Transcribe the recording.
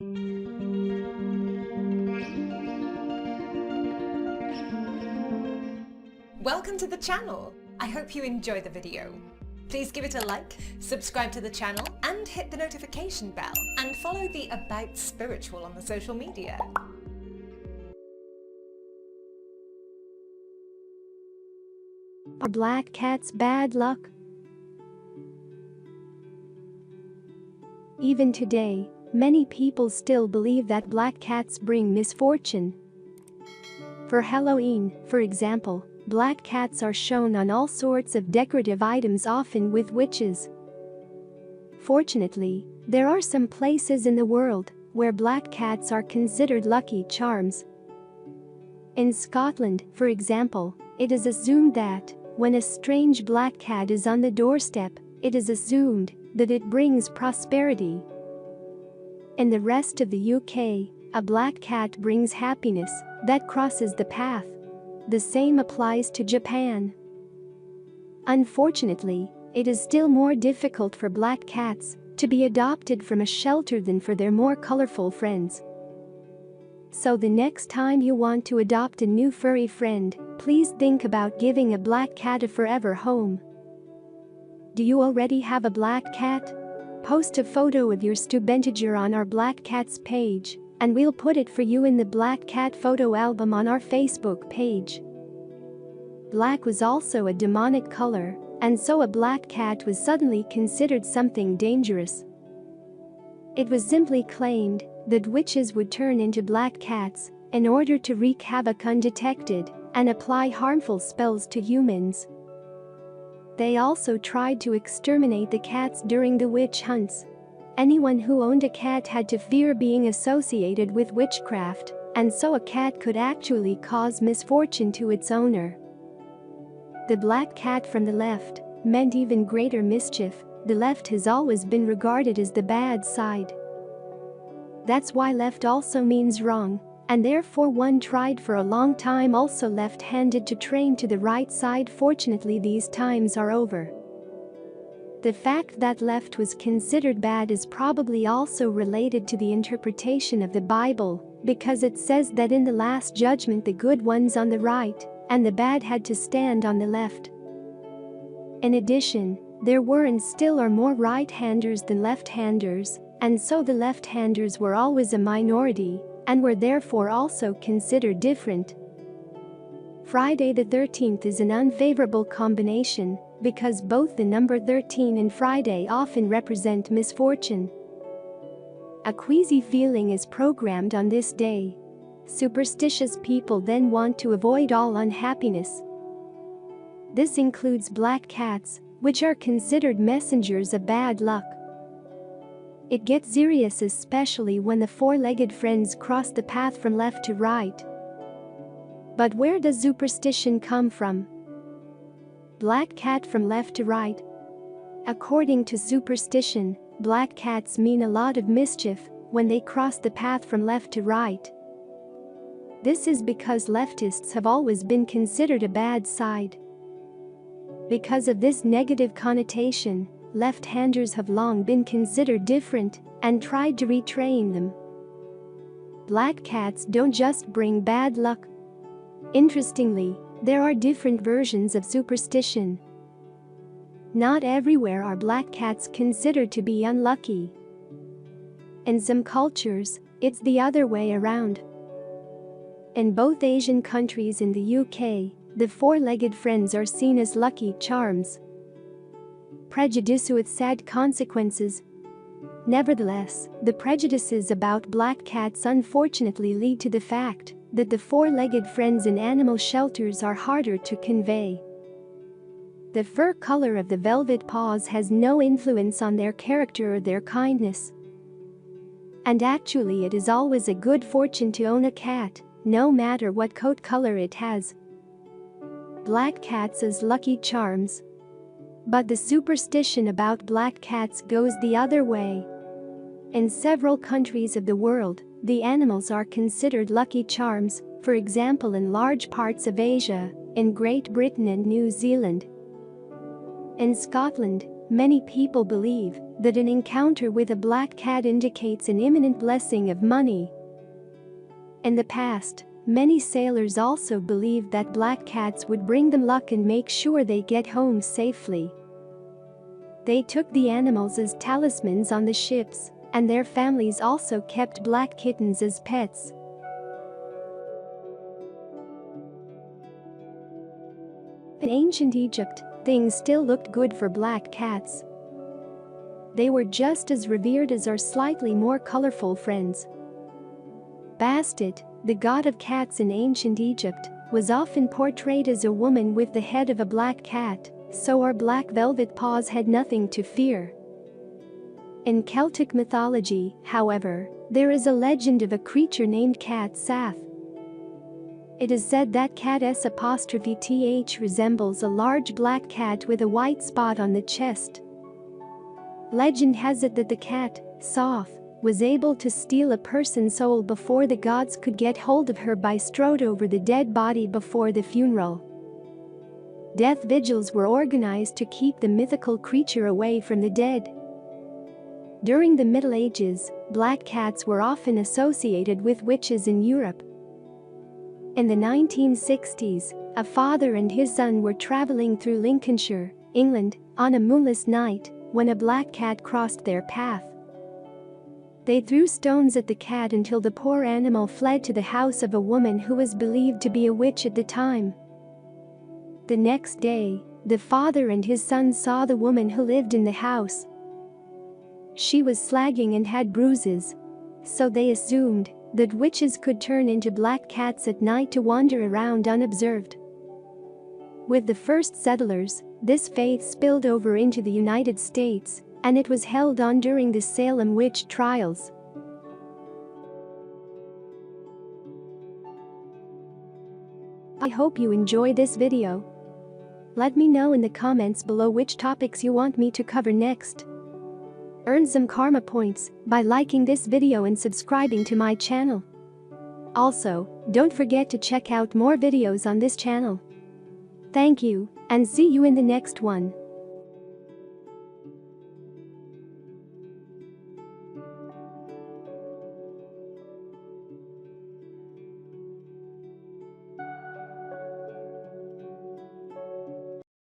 Welcome to the channel! I hope you enjoy the video. Please give it a like, subscribe to the channel and hit the notification bell, and follow the About Spiritual on the social media. Are black cats bad luck? Even today, many people still believe that black cats bring misfortune. For Halloween, for example, black cats are shown on all sorts of decorative items, often with witches. Fortunately, there are some places in the world where black cats are considered lucky charms. In Scotland, for example, it is assumed that when a strange black cat is on the doorstep, it is assumed that it brings prosperity. In the rest of the UK, a black cat brings happiness that crosses the path. The same applies to Japan. Unfortunately, it is still more difficult for black cats to be adopted from a shelter than for their more colorful friends. So the next time you want to adopt a new furry friend, please think about giving a black cat a forever home. Do you already have a black cat? Post a photo of your 𝐒𝐈𝐃𝐄 on our Black Cats page, and we'll put it for you in the Black Cat photo album on our Facebook page. Black was also a demonic color, and so a black cat was suddenly considered something dangerous. It was simply claimed that witches would turn into black cats in order to wreak havoc undetected and apply harmful spells to humans. They also tried to exterminate the cats during the witch hunts. Anyone who owned a cat had to fear being associated with witchcraft, and so a cat could actually cause misfortune to its owner. The black cat from the left meant even greater mischief. The left has always been regarded as the bad side. That's why left also means wrong, and therefore one tried for a long time also left-handed to train to the right side. Fortunately, these times are over. The fact that left was considered bad is probably also related to the interpretation of the Bible, because it says that in the last judgment the good ones on the right and the bad had to stand on the left. In addition, there were and still are more right-handers than left-handers, and so the left-handers were always a minority and were therefore also considered different. Friday the 13th is an unfavorable combination because both the number 13 and Friday often represent misfortune. A queasy feeling is programmed on this day. Superstitious people then want to avoid all unhappiness. This includes black cats, which are considered messengers of bad luck. It gets serious especially when the four-legged friends cross the path from left to right. But where does superstition come from? Black cat from left to right. According to superstition, black cats mean a lot of mischief when they cross the path from left to right. This is because leftists have always been considered a bad side. Because of this negative connotation, left-handers have long been considered different and tried to retrain them. Black cats don't just bring bad luck. Interestingly, there are different versions of superstition. Not everywhere are black cats considered to be unlucky. In some cultures, it's the other way around. In both Asian countries and the UK, the four-legged friends are seen as lucky charms. Prejudice with sad consequences. Nevertheless, the prejudices about black cats unfortunately lead to the fact that the four-legged friends in animal shelters are harder to convey. The fur color of the velvet paws has no influence on their character or their kindness. And actually, it is always a good fortune to own a cat, no matter what coat color it has. Black cats as lucky charms. But the superstition about black cats goes the other way. In several countries of the world, the animals are considered lucky charms, for example in large parts of Asia, in Great Britain and New Zealand. In Scotland, many people believe that an encounter with a black cat indicates an imminent blessing of money. In the past, many sailors also believed that black cats would bring them luck and make sure they get home safely. They took the animals as talismans on the ships, and their families also kept black kittens as pets. In ancient Egypt, things still looked good for black cats. They were just as revered as our slightly more colorful friends. Bastet, the god of cats in ancient Egypt, was often portrayed as a woman with the head of a black cat, so our black velvet paws had nothing to fear. In Celtic mythology, however, there is a legend of a creature named Cat Sath. It is said that cat S''th resembles a large black cat with a white spot on the chest. Legend has it that the cat, Soth, was able to steal a person's soul before the gods could get hold of her by strode over the dead body before the funeral. Death vigils were organized to keep the mythical creature away from the dead. During the Middle Ages, black cats were often associated with witches in Europe. In the 1960s, a father and his son were traveling through Lincolnshire, England, on a moonless night when a black cat crossed their path. They threw stones at the cat until the poor animal fled to the house of a woman who was believed to be a witch at the time. The next day, the father and his son saw the woman who lived in the house. She was slagging and had bruises, so they assumed that witches could turn into black cats at night to wander around unobserved. With the first settlers, this faith spilled over into the United States, and it was held on during the Salem witch trials. I hope you enjoy this video. Let me know in the comments below which topics you want me to cover next. Earn some karma points by liking this video and subscribing to my channel. Also, don't forget to check out more videos on this channel. Thank you, and see you in the next one.